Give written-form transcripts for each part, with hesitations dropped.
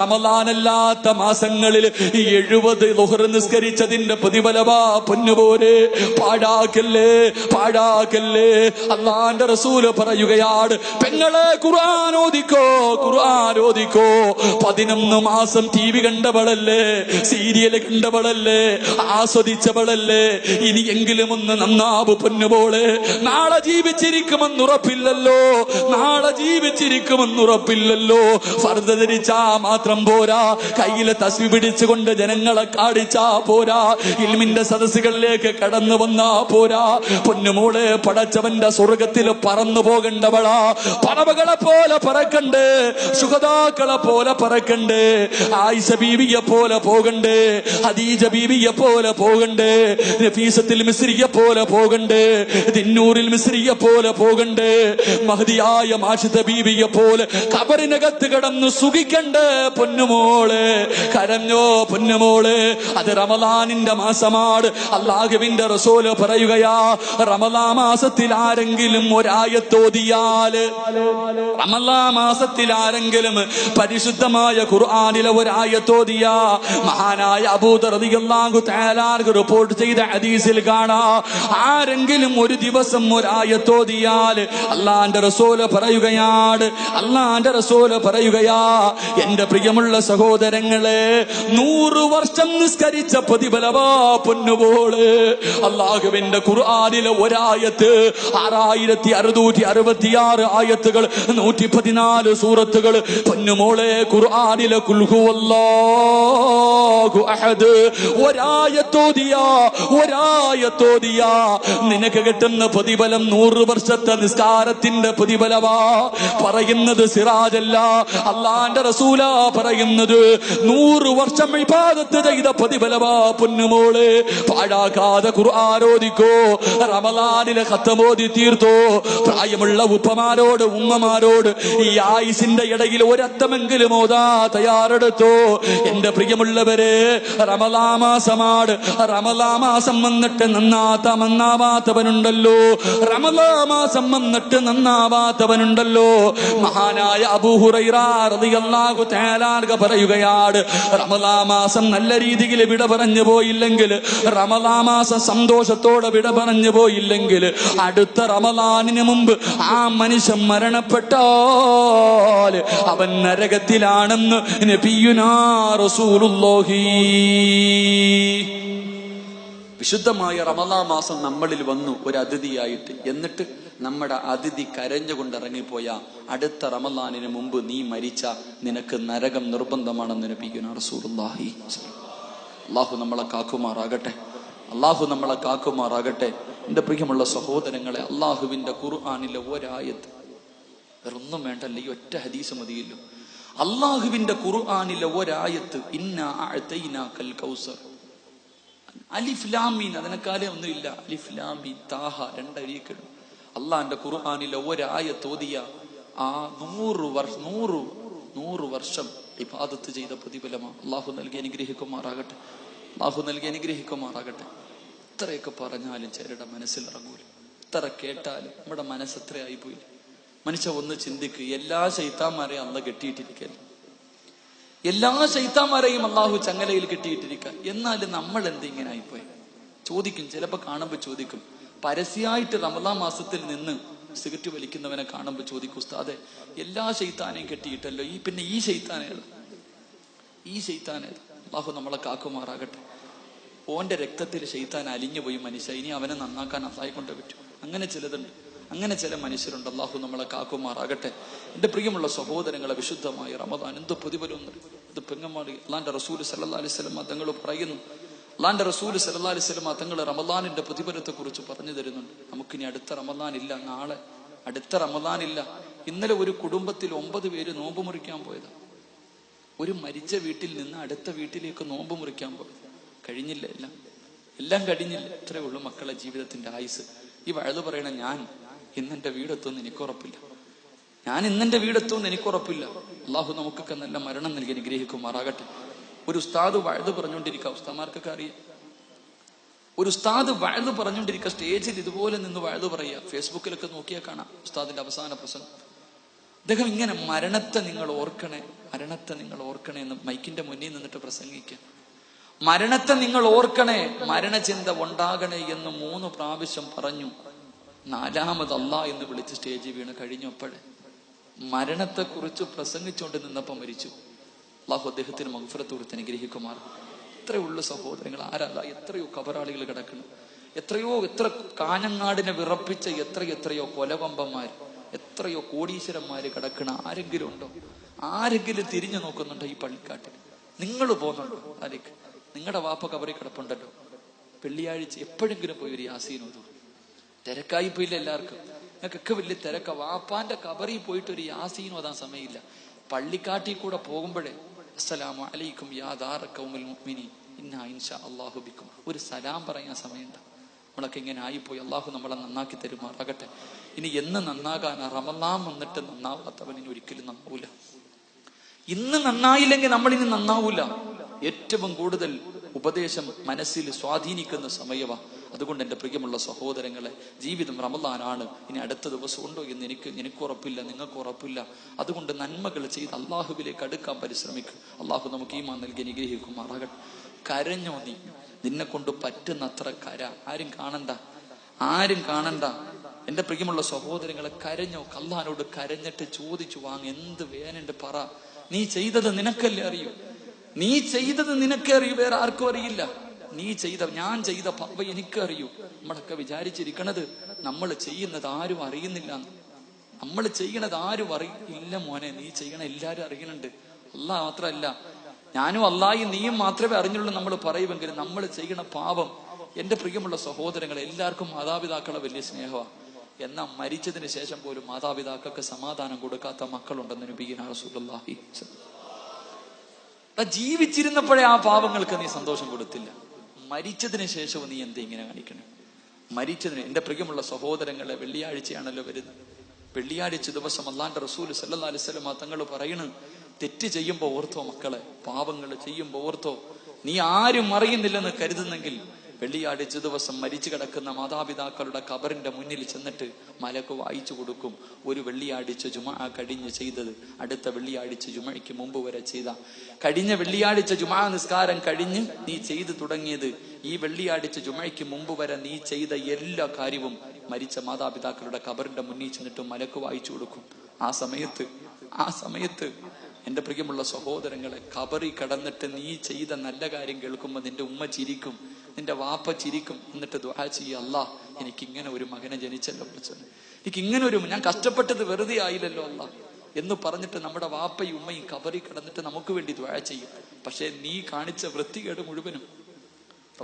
റമളാനല്ലാത്ത മാസങ്ങളിൽ 70 ളുഹർ നിസ്കരിച്ചതിന്റെ പ്രതിഫലമാ പൊന്നുപോലെ. പാഴാക്കല്ലേ, പാഴാക്കല്ലേ. അല്ലാഹുവിന്റെ റസൂല് പറയുകയാണ്, പെങ്ങളെ ഖുർആൻ ഓദിക്കോ, ഖുർആൻ ഓദിക്കോ. 11 മാസം TV കണ്ടവളല്ലേ, സീരിയൽ കണ്ടവളല്ലേ, ആസ്വദിച്ചവളല്ലേ. ഇനിയെങ്കിലും ഒന്ന് നന്നാവ് പൊന്നുപോലെ. നാളെ ജീവിച്ചിരിക്കുമെന്നുറപ്പില്ലല്ലോ, നാളെ ജീവിച്ചിരിക്കുമെന്നുറപ്പില്ലല്ലോ. ഫർദ് ധരിച്ചാ മാത്രം പോരാ, കയ്യിലെ തസ്ബീഹ് പിടിച്ചുകൊണ്ട് ജനങ്ങളെ കാണിച്ചാ പോരാ, ഇൽമിന്റെ സദസ്സുകളിലേക്ക് കടന്നു വന്നാ പോരാ. പൊന്നുമോളെ, പടച്ചവന്റെ സ്വർഗത്തിൽ പറന്നു പോകണ്ടവളാ. പറവകളെ പോലെ പറക്കണ്ടേ, ശുഹദാക്കളെ പോലെ പറക്കണ്ടേ, ആയിഷ ബീവിയെ പോലെ പോകണ്ടേ, ഖദീജ ബീവിയെ പോലെ പോകണ്ടേ, നഫീസത്തുൽ മിസ്രിയെ പോലെ പോകണ്ടേ, ദിന്നൂറിൽ മിസ്രിയെ പോലെ പോകണ്ടേ, മഹദിയായ മാഷിദ ബീവിയെ പോലെ ഖബറിനകത്ത് കിടന്ന് സുഖിക്കണ്ടേ. പൊന്നുമോളെ, കരഞ്ഞോ പൊന്നുമോളെ. അത് റമളാനിന്റെ മാസമാണ്. അല്ലാഹുവിന്റെ റസൂല് പറയുകയാ, റമളാൻ മാസത്തിൽ ആരെങ്കിലും ഒരായത്തോതിയാല്, റമളാൻ മാസത്തിൽ ആരെങ്കിലും പരിശുദ്ധമായ ഖുർആനിലെ ഒരായത്തോതിയാ, മഹാനായ അബൂദർ റളിയല്ലാഹു തആല അൻഹു റിപ്പോർട്ട് ചെയ്ത ഹദീസിൽ കാണാ, ആരെങ്കിലും ഒരു ദിവസം ഒരായത്തോതിയാൽ അല്ലാഹുവിന്റെ റസൂല് പറയുകയാണ്, അല്ലാഹുവിന്റെ റസൂല് പറയുകയാ, എന്റെ പ്രിയമുള്ള സഹോദരങ്ങളെ, 100 വർഷം നിസ്കരിച്ച പ്രതിഫലമാ പൊന്നുപോലെ. അല്ലാഹുവിന്റെ ഖുർആനിലെ ഒരായത്ത് 6666 ആയത്തുകൾ, 114 സൂറത്തുകൾ. പൊന്നുമോളെ, ഖുർആനിലെ ഖുൽ ഹുവല്ലാഹു അഹദ് ഒരായത്തോദിയാ, ഒരായത്തോദിയാ നിനക്ക് കിട്ടുന്ന പ്രതിഫലം 100 വർഷത്തെ നിസ്കാരത്തിന്റെ പ്രതിഫലമാ. പറയുന്നത് സിറാജല്ല, അല്ലാഹുവിന്റെ റസൂലാ പറയുന്നത്. 100 വർഷം ഇബാദത്ത് ചെയ്ത പ്രതിഫലമാ പൊന്നുമോളെ. പാഴാക്കാതെ ഖുർആൻ ഓദിക്കോ, റമളാനിലെ ഖത്ം ഓതി തീർത്തോ. പ്രായമുള്ള ഉപ്പമാരോട് ഉമ്മമാരോട് ഈ ആയുസിന്റെ ഇടയിൽ ഒരത്തമെങ്കിലും ഓതാ തയ്യാറെടുത്തോ. എന്റെ പ്രിയമുള്ളവരെ, റമളാൻ മാസമാണ്. റമളാൻ മാസം വന്നിട്ട് നന്നാവാത്തവനുണ്ടല്ലോ, റമളാൻ മാസം വന്നിട്ട് നന്നാവാത്തവനുണ്ടല്ലോ. മഹാനായ അബൂ ഹുറൈറ റളിയല്ലാഹു തആല അൻഹു പറയുകയാണ്, റമളാൻ മാസം നല്ല രീതിയിൽ വിട പറഞ്ഞു പോയില്ലെങ്കിൽ, റമളാൻ മാസം സന്തോഷത്തോടെ വിട പറഞ്ഞു പോയില്ലെങ്കിൽ, അടുത്ത റമളാനിന് മുമ്പ് ആ മനുഷ്യൻ മരണപ്പെട്ടാൽ അവൻ നരകത്തിലാണെന്ന് നബിയുനാ റസൂലുള്ളാഹി. വിശുദ്ധമായ റമളാൻ മാസം നമ്മളിൽ വന്നു ഒരു അതിഥിയായിട്ട്. എന്നിട്ട് നമ്മുടെ അതിഥി കരഞ്ഞുകൊണ്ട് ഇറങ്ങിപ്പോയ അടുത്ത റമളാനിന് മുമ്പ് നീ മരിച്ച നിനക്ക് നരകം നിർബന്ധമാണെന്ന് നബിയുനാ റസൂലുള്ളാഹി. അല്ലാഹു നമ്മളെ കാക്കുമാറാകട്ടെ, അല്ലാഹു നമ്മളെ കാക്കുമാറാകട്ടെ. എന്റെ പ്രിയമുള്ള സഹോദരങ്ങളെ, അല്ലാഹുവിന്റെ ഖുർആനിലെ ഒരായത്ത്, വേറൊന്നും വേണ്ടല്ല, ഈ ഒറ്റ ഹദീസ് മതിയല്ലോ. അല്ലാഹുവിന്റെ ഖുർആനിലെ ഒരായത്ത്, ഇന്നാ അഅതൈനാകൽ കൗസർ, അലിഫ് ലാം മീൻ, അതിനെക്കാലേ ഒന്നുമില്ല. അലിഫ് ലാം മീൻ താഹ, 2 അരിയക്കിടും. അള്ളാന്റെ ഖുർആനിലെ ഒരായത്ത് ഓതിയ ആ 100 വർഷം ഇബാദത്ത് ചെയ്ത പ്രതിഫലമാണ്. അള്ളാഹു നൽകി അനുഗ്രഹിക്കുമാറാകട്ടെ, അള്ളാഹു നൽകി അനുഗ്രഹിക്കുമാറാകട്ടെ. ഇത്രയൊക്കെ പറഞ്ഞാലും ചിലരുടെ മനസ്സിൽ ഇറങ്ങൂല, ഇത്ര കേട്ടാലും നമ്മുടെ മനസ്സ് എത്രയായി പോയി. മനുഷ്യ ഒന്ന് ചിന്തിക്ക്, എല്ലാ ശൈത്താന്മാരെയും അള്ളാഹ് കെട്ടിയിട്ടിരിക്കൽ, എല്ലാ ശൈത്താന്മാരെയും അള്ളാഹു ചങ്ങലയിൽ കെട്ടിയിട്ടിരിക്കുക. എന്നാലും നമ്മൾ എന്തിങ്ങനെ ആയിപ്പോയി ചോദിക്കും. ചിലപ്പോൾ കാണുമ്പോൾ ചോദിക്കും, പരസ്യമായിട്ട് റമളാൻ മാസത്തിൽ നിന്ന് സിഗരറ്റ് വലിക്കുന്നവനെ കാണുമ്പോൾ ചോദിക്കും, ഉസ്താദെ എല്ലാ ശൈത്താനെയും കെട്ടിയിട്ടല്ലോ, പിന്നെ ഈ ശൈത്താനേത്, ഈ ശൈത്താനേത്? അള്ളാഹു നമ്മളെ കാക്കുമാറാകട്ടെ. ഓന്റെ രക്തത്തിൽ ശൈത്താൻ അലിഞ്ഞു പോയി മനുഷ്യ, ഇനി അവനെ നന്നാക്കാൻ അള്ളാഹെ കൊണ്ട് പറ്റും. അങ്ങനെ ചിലതുണ്ട്, അങ്ങനെ ചില മനുഷ്യരുണ്ട്. അള്ളാഹു നമ്മളെ കാക്കുമാറാകട്ടെ. എന്റെ പ്രിയമുള്ള സഹോദരങ്ങളെ, വിശുദ്ധമായ റമദാൻ എന്ത് പ്രതിഫലം! ഇത് പെങ്ങന്മാർ, അള്ളാന്റെ റസൂൽ സല്ലല്ലാഹു അലൈഹി വസല്ലം തങ്ങൾ പറയുന്നു, അള്ളാന്റെ റസൂൽ സല്ലല്ലാഹു അലൈഹി വസല്ലം തങ്ങൾ റമദാനിന്റെ പ്രതിഫലത്തെ കുറിച്ച് പറഞ്ഞു തരുന്നുണ്ട്. നമുക്കിനി അടുത്ത റമദാൻ ഇല്ല, നാളെ അടുത്ത റമദാൻ ഇല്ല. ഇന്നലെ ഒരു കുടുംബത്തിൽ 9 പേര് നോമ്പ് മുറിക്കാൻ പോയതാ. ഒരു മരിച്ച വീട്ടിൽ നിന്ന് അടുത്ത വീട്ടിലേക്ക് നോമ്പ് മുറിക്കാൻ പോയത്. കഴിഞ്ഞില്ല, എല്ലാം കഴിഞ്ഞില്ല. ഇത്രയേ ഉള്ളൂ മക്കളെ ജീവിതത്തിന്റെ ആയുസ്. ഈ വഴുത് പറയണ, ഞാൻ ഇന്നെന്റെ വീടെത്തുമെന്ന് എനിക്കുറപ്പില്ല, ഞാൻ ഇന്നെന്റെ വീടെത്തുമെന്ന് എനിക്കുറപ്പില്ല. അള്ളാഹു നമുക്കൊക്കെ നല്ല മരണം നൽകി അനുഗ്രഹിക്കുമാറാകട്ടെ. ഒരു ഉസ്താദ് വഴുത് പറഞ്ഞുകൊണ്ടിരിക്കുക, ഉസ്താദ്മാർക്കൊക്കെ അറിയാം. ഒരു ഉസ്താദ് വഴുത് പറഞ്ഞുകൊണ്ടിരിക്കുക, സ്റ്റേജിൽ ഇതുപോലെ നിന്ന് വഴുത് പറയുക. ഫേസ്ബുക്കിലൊക്കെ നോക്കിയാൽ കാണാം ഉസ്താദിന്റെ അവസാന പ്രസംഗം. അദ്ദേഹം ഇങ്ങനെ മരണത്തെ നിങ്ങൾ ഓർക്കണേ, മരണത്തെ നിങ്ങൾ ഓർക്കണേ എന്ന് മൈക്കിന്റെ മുന്നിൽ നിന്നിട്ട് പ്രസംഗിക്കുക. മരണത്തെ നിങ്ങൾ ഓർക്കണേ, മരണചിന്ത ഉണ്ടാകണേ എന്ന് 3 പ്രാവശ്യം പറഞ്ഞു. 4ാമത് അല്ലാ എന്ന് വിളിച്ച് സ്റ്റേജിൽ വീണ് കഴിഞ്ഞപ്പോഴേ മരണത്തെ കുറിച്ച് പ്രസംഗിച്ചുകൊണ്ട് നിന്നപ്പം മരിച്ചു. അള്ളാഹു അദ്ദേഹത്തിന് മഗ്ഫിറത്ത് കൊടുത്ത് അനുഗ്രഹിക്കുമാർ. എത്രയുള്ള സഹോദരങ്ങൾ, ആരാ എത്രയോ കബറാളികൾ കിടക്കുന്നു, എത്ര കാഞ്ഞങ്ങാടിനെ വിറപ്പിച്ച എത്രയോ കൊലകൊമ്പന്മാർ, എത്രയോ കോടീശ്വരന്മാര് കിടക്കണ ആരെങ്കിലും ഉണ്ടോ? ആരെങ്കിലും തിരിഞ്ഞു നോക്കുന്നുണ്ടോ ഈ പള്ളിക്കാട്ടിൽ? നിങ്ങൾ പോകുന്നുണ്ടോ? ആരേക്ക് നിങ്ങളുടെ വാപ്പ കബറി കിടപ്പുണ്ടല്ലോ. വെള്ളിയാഴ്ച എപ്പോഴെങ്കിലും പോയി ഒരു യാസീൻ ഓതും. തിരക്കായി പോയില്ല എല്ലാവർക്കും, നിങ്ങൾക്കൊക്കെ വലിയ തിരക്ക. വാപ്പാന്റെ കബറി പോയിട്ട് ഒരു യാസീൻ ഓതാൻ സമയമില്ല. പള്ളിക്കാട്ടിൽ കൂടെ പോകുമ്പോഴേ അസ്സലാമു അലൈക്കും യാ ദാറ ഖൗമിൽ മുഅ്മിനീൻ ഇന്നാ ഇൻഷാ അല്ലാഹു ബിക്കും ഒരു സലാം പറയാൻ സമയമുണ്ട്. നമ്മളൊക്കെ ഇങ്ങനെ ആയിപ്പോയി. അള്ളാഹു നമ്മളെ നന്നാക്കി തരുമാറാകട്ടെ. ഇനി എന്ന് നന്നാകാനാ? റമളാൻ വന്നിട്ട് നന്നാവാത്തവൻ ഇനി ഒരിക്കലും നന്നാവൂല. ഇന്ന് നന്നായില്ലെങ്കിൽ നമ്മളിനി നന്നാവൂല. ഏറ്റവും കൂടുതൽ ഉപദേശം മനസ്സിൽ സ്വാധീനിക്കുന്ന സമയവാ. അതുകൊണ്ട് എൻ്റെ പ്രിയമുള്ള സഹോദരങ്ങളെ, ജീവിതം റമളാനാണ്. ഇനി അടുത്ത ദിവസം ഉണ്ടോ എന്ന് എനിക്ക് ഉറപ്പില്ല, നിങ്ങൾക്ക് ഉറപ്പില്ല. അതുകൊണ്ട് നന്മകൾ ചെയ്ത് അള്ളാഹുവിലേക്ക് അടുക്കാൻ പരിശ്രമിക്കും. അള്ളാഹു നമുക്ക് ഈമാൻ നൽകി അനുഗ്രഹിക്കുമാറാകട്ടെ. കരഞ്ഞോ നീ? നിന്നെ കൊണ്ട് പറ്റുന്നത്ര കര. ആരും കാണണ്ട. എന്റെ പ്രിയമുള്ള സഹോദരങ്ങളെ, കരഞ്ഞോ? അല്ലാഹുവോട് കരഞ്ഞിട്ട് ചോദിച്ചു വാങ്ങ. എന്ത് വേനുണ്ട് പറ. നീ ചെയ്തത് നിനക്കല്ലേ അറിയൂ. നീ ചെയ്തത് നിനക്കേ അറിയൂ, വേറെ ആർക്കും അറിയില്ല. ഞാൻ ചെയ്ത പാപ എനിക്കറിയൂ. നമ്മളൊക്കെ വിചാരിച്ചിരിക്കണത് നമ്മൾ ചെയ്യുന്നത് ആരും അറിയുന്നില്ല. നമ്മൾ ചെയ്യണത് ആരും അറിയില്ല മോനെ. നീ ചെയ്യണ എല്ലാരും അറിയണുണ്ട്. അല്ലാഹ് മാത്രമല്ല, ഞാനും അല്ലാഹും നീയും മാത്രമേ അറിഞ്ഞുള്ളൂ നമ്മൾ പറയുമെങ്കിലും നമ്മൾ ചെയ്യണ പാപം. എന്റെ പ്രിയമുള്ള സഹോദരങ്ങളെ, എല്ലാവർക്കും മാതാപിതാക്കളെ വലിയ സ്നേഹമാണ്. എന്നാൽ മരിച്ചതിന് ശേഷം പോലും മാതാപിതാക്കൾക്ക് സമാധാനം കൊടുക്കാത്ത മക്കളുണ്ടെന്ന് നബിയുനാ റസൂലുള്ളാഹി. ജീവിച്ചിരുന്നപ്പോഴേ ആ പാവങ്ങൾക്ക് നീ സന്തോഷം കൊടുത്തില്ല, മരിച്ചതിന് ശേഷവും നീ എന്താ ഇങ്ങനെ കാണിക്കണം? എന്റെ പ്രിയമുള്ള സഹോദരങ്ങളെ, വെള്ളിയാഴ്ചയാണല്ലോ വരുന്നത്. വെള്ളിയാഴ്ച ദിവസം അല്ലാഹുവിന്റെ റസൂൽ സല്ലല്ലാഹു അലൈഹി വസല്ലം തങ്ങൾ പറയണ്, തെറ്റ് ചെയ്യുമ്പോ ഓർത്തോ മക്കളെ, പാപങ്ങൾ ചെയ്യുമ്പോ ഓർത്തോ. നീ ആരും അറിയുന്നില്ലെന്ന് കരുതുന്നെങ്കിൽ വെള്ളിയാഴ്ച ദിവസം മരിച്ചു കിടക്കുന്ന മാതാപിതാക്കളുടെ ഖബറിന്റെ മുന്നിൽ ചെന്നിട്ട് മലക്ക് വായിച്ചു കൊടുക്കും. ഒരു വെള്ളിയാഴ്ച ജുമാ കഴിഞ്ഞ് ചെയ്തത് അടുത്ത വെള്ളിയാഴ്ച ജുമയ്ക്ക് മുമ്പ് വരെ ചെയ്ത, കഴിഞ്ഞ വെള്ളിയാഴ്ച ജുമാ നിസ്കാരം കഴിഞ്ഞ് നീ ചെയ്തു തുടങ്ങിയത് ഈ വെള്ളിയാഴ്ച ജുമയ്ക്ക് മുമ്പ് വരെ നീ ചെയ്ത എല്ലാ കാര്യവും മരിച്ച മാതാപിതാക്കളുടെ ഖബറിന്റെ മുന്നിൽ ചെന്നിട്ട് മലക്ക് വായിച്ചു കൊടുക്കും. ആ സമയത്ത് എന്റെ പ്രിയമുള്ള സഹോദരങ്ങളെ, ഖബറി കടന്നിട്ട് നീ ചെയ്ത നല്ല കാര്യം കേൾക്കുമ്പോൾ നിന്റെ ഉമ്മ ചിരിക്കും, നിന്റെ വാപ്പ ചിരിക്കും. എന്നിട്ട് ദുആ ചെയ്യ, അല്ലാഹ് എനിക്കിങ്ങനെ ഒരു മകനെ ജനിച്ചല്ലോ, ഞാൻ കഷ്ടപ്പെട്ടത് വെറുതെ ആയില്ലല്ലോ അല്ലാഹ് എന്ന് പറഞ്ഞിട്ട് നമ്മുടെ വാപ്പയും ഉമ്മയും ഖബറി കിടന്നിട്ട് നമുക്ക് വേണ്ടി ദുആ ചെയ്യും. പക്ഷെ നീ കാണിച്ച വൃത്തികേട് മുഴുവനും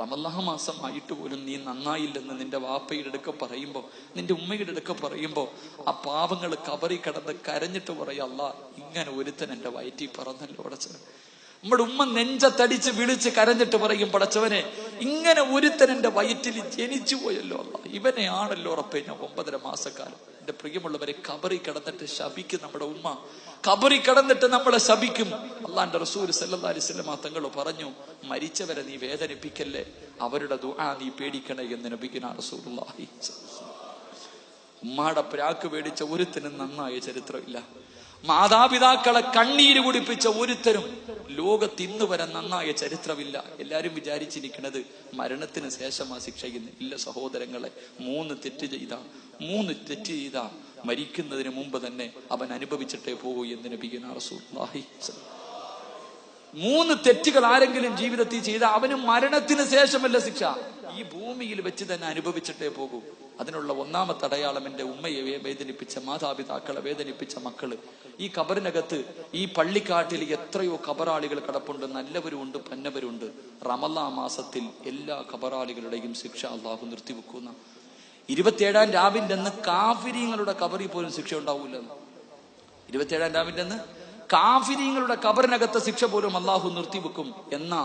റമളാൻ മാസം ആയിട്ട് പോലും നീ നന്നായില്ലെന്ന് നിന്റെ വാപ്പയുടെ അടുക്ക പറയുമ്പോ, നിന്റെ ഉമ്മയുടെ അടുക്ക പറയുമ്പോ, ആ പാവങ്ങൾ ഖബറി കിടന്ന് കരഞ്ഞിട്ട് പറയാ, അല്ലാഹ് ഇങ്ങനെ ഒരുത്തൻ എന്റെ വയറ്റിൽ പറന്നല്ലോ പടച്ചവൻ. നമ്മുടെ ഉമ്മ നെഞ്ചത്തടിച്ച് വിളിച്ച് കരഞ്ഞിട്ട് പറയും, പടച്ചവനെ ഇങ്ങനെ ഒരുത്തൻ എന്റെ വയറ്റിൽ ജനിച്ചു പോയല്ലോ അല്ലാഹ്, ഇവനെയാണല്ലോ ഉറപ്പേ ഞാൻ 9.5 മാസക്കാലം. എന്റെ പ്രിയമുള്ളവരെ, ഖബറി കിടന്നിട്ട് ശപിക്കും നമ്മുടെ ഉമ്മ, ഖബറി കിടന്നിട്ട് നമ്മളെ ശപിക്കും. അല്ലാഹുവിന്റെ റസൂൽ സല്ലല്ലാഹു അലൈഹി വസല്ലം തങ്ങൾ പറഞ്ഞു, മരിച്ചവരെ നീ വേദനിപ്പിക്കല്ലേ, അവരുടെ ദുആ നീ പേടിക്കണേ എന്ന് നബിയുനാ റസൂലുള്ളാഹി. ഉമ്മാടെ പ്രാക്ക് പേടിച്ച ഒരുത്തനും നന്നായ ചരിത്രമില്ല. മാതാപിതാക്കളെ കണ്ണീര് കുടിപ്പിച്ച ഒരുത്തരും ലോകത്ത് ഇന്ന് വരെ നന്നായ ചരിത്രമില്ല. എല്ലാരും വിചാരിച്ചിരിക്കുന്നത് മരണത്തിന് ശേഷമാ ശിക്ഷ. ഇല്ല സഹോദരങ്ങളെ, 3 തെറ്റ് ചെയ്താ മരിക്കുന്നതിന് മുമ്പ് തന്നെ അവൻ അനുഭവിച്ചിട്ടേ പോകൂ എന്ന് നബിയുനാ റസൂലുള്ളാഹി. 3 തെറ്റുകൾ ആരെങ്കിലും ജീവിതത്തിൽ ചെയ്താൽ അവന് മരണത്തിന് ശേഷമല്ല ശിക്ഷ, ഈ ഭൂമിയിൽ വെച്ച് തന്നെ അനുഭവിച്ചിട്ടേ പോകൂ. അതിനുള്ള ഒന്നാമത്തെ അടയാളം എന്റെ ഉമ്മയെ വേദനിപ്പിച്ച മാതാപിതാക്കളെ വേദനിപ്പിച്ച മക്കള്. ഈ ഖബറിനകത്ത് ഈ പള്ളിക്കാട്ടിൽ എത്രയോ ഖബറാളികൾ കിടപ്പുണ്ട്, നല്ലവരുമുണ്ട് പന്നവരുണ്ട്. റമളാൻ മാസത്തിൽ എല്ലാ ഖബറാളികളുടെയും ശിക്ഷ അള്ളാഹു നിർത്തിവെക്കുന്ന 27-ാം രാവിന്റെ അന്ന് കാഫിരീങ്ങളുടെ ഖബറിൽ പോലും ശിക്ഷ ഉണ്ടാവൂലെന്ന്. 27-ാം രാവിന്റെ അന്ന് കാഫിരീങ്ങളുടെ ഖബറിനകത്ത് ശിക്ഷ പോലും അള്ളാഹു നിർത്തിവെക്കും. എന്നാ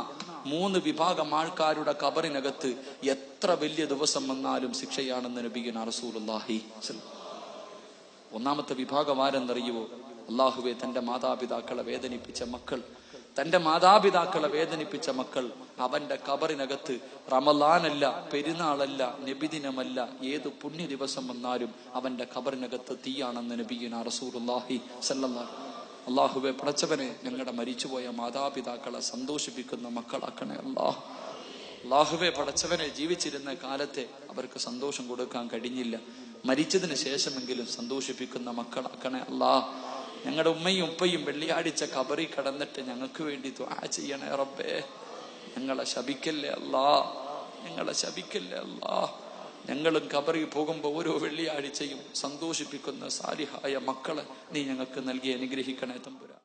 3 വിഭാഗം ആൾക്കാരുടെ ഖബറിനകത്ത് എത്ര വലിയ ദിവസം വന്നാലും ശിക്ഷയാണെന്ന് നബിയുനാ റസൂലുള്ളാഹി. ഒന്നാമത്തെ വിഭാഗം ആരെന്നറിയുവോ? അള്ളാഹുവെ, തന്റെ മാതാപിതാക്കളെ വേദനിപ്പിച്ച മക്കൾ, തന്റെ മാതാപിതാക്കളെ വേദനിപ്പിച്ച മക്കൾ, അവന്റെ ഖബറിനകത്ത് റമളാനല്ല, പെരുന്നാളല്ല, നബിദിനമല്ല, ഏത് പുണ്യ ദിവസം വന്നാലും അവന്റെ ഖബറിനകത്ത് തീയാണെന്ന് നബിയുനാ റസൂലുള്ളാഹി സ്വല്ലല്ലാഹു. അല്ലാഹുവേ, പടച്ചവനെ, ഞങ്ങളുടെ മരിച്ചുപോയ മാതാപിതാക്കളെ സന്തോഷിപ്പിക്കുന്ന മക്കളാക്കണേ അല്ലാഹ്. അല്ലാഹുവേ, പടച്ചവനെ, ജീവിച്ചിരുന്ന കാലത്തെ അവർക്ക് സന്തോഷം കൊടുക്കാൻ കഴിഞ്ഞില്ല, മരിച്ചതിന് ശേഷമെങ്കിലും സന്തോഷിപ്പിക്കുന്ന മക്കളാക്കണേ അല്ലാഹ്. ഞങ്ങളുടെ ഉമ്മയും ഉപ്പയും വെള്ളിയാഴ്ച ഖബറിൽ കിടന്നിട്ട് ഞങ്ങൾക്ക് വേണ്ടി ദുആ ചെയ്യണേ റബ്ബേ. ഞങ്ങളെ ശപിക്കല്ലേ അല്ലാഹ്, ഞങ്ങളെ ശപിക്കല്ലേ അല്ലാഹ്. ഞങ്ങളും ഖബറിൽ പോകുമ്പോൾ ഓരോ വെള്ളിയാഴ്ചയും സന്തോഷിപ്പിക്കുന്ന സാലിഹായ മക്കളെ നീ ഞങ്ങൾക്ക് നൽകി അനുഗ്രഹിക്കണേ തമ്പുരാൻ.